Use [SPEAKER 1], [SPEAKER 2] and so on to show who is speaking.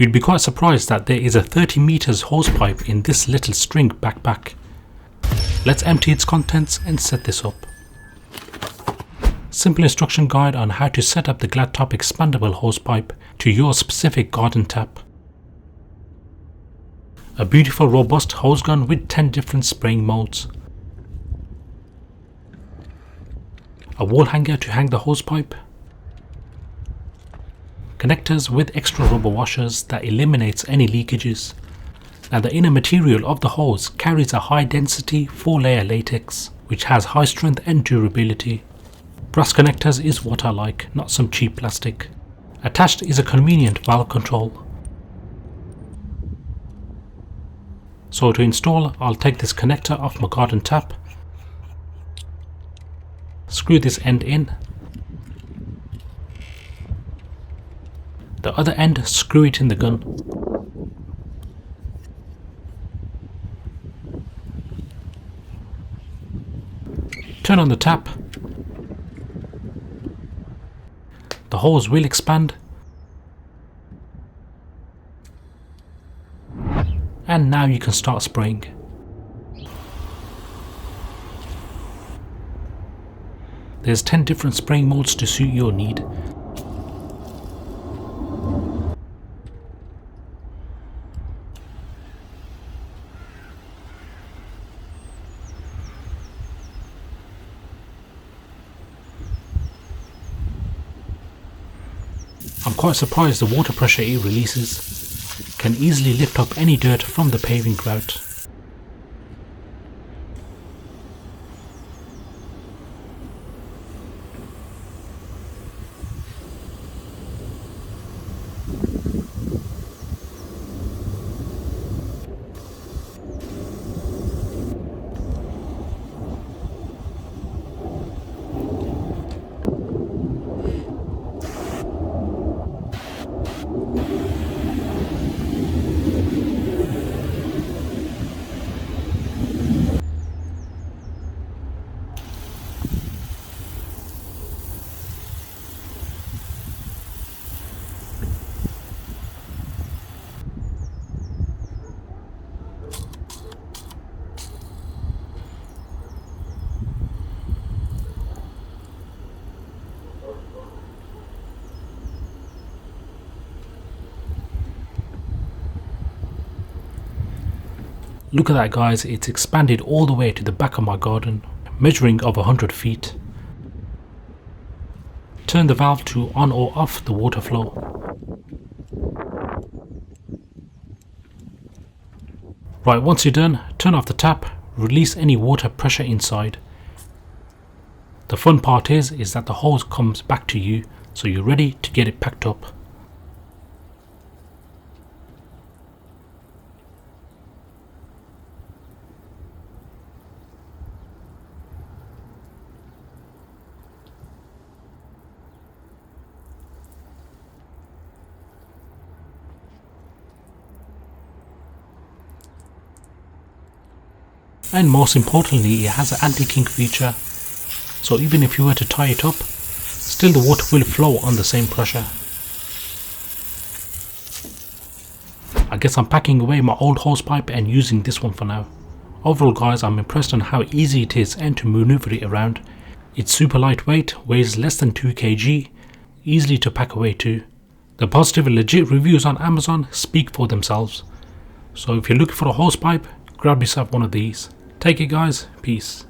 [SPEAKER 1] You'd be quite surprised that there is a 30 meters hosepipe in this little string backpack. Let's empty its contents and set this up. Simple instruction guide on how to set up the Gladtop expandable hosepipe to your specific garden tap. A beautiful robust hose gun with 10 different spraying modes. A wall hanger to hang the hosepipe. Connectors with extra rubber washers that eliminates any leakages. Now the inner material of the hose carries a high density 4-layer latex which has high strength and durability. Brass connectors is what I like, not some cheap plastic. Attached is a convenient valve control. So to install, I'll take this connector off my garden tap, screw this end in, the other end screw it in the gun. Turn on the tap. The hose will expand. And now you can start spraying. There's 10 different spraying modes to suit your need. I'm quite surprised the water pressure it releases can easily lift up any dirt from the paving grout. Look at that guys, it's expanded all the way to the back of my garden, measuring of 100 feet. Turn the valve to on or off the water flow. Right, once you're done, turn off the tap, release any water pressure inside. The fun part is that the hose comes back to you, so you're ready to get it packed up. And most importantly, it has an anti-kink feature, so even if you were to tie it up, still the water will flow on the same pressure. I guess I'm packing away my old hosepipe and using this one for now. Overall guys, I'm impressed on how easy it is and to maneuver it around. It's super lightweight, weighs less than 2 kg, easily to pack away too. The positive and legit reviews on Amazon speak for themselves. So if you're looking for a hosepipe, grab yourself one of these. Take it guys, peace.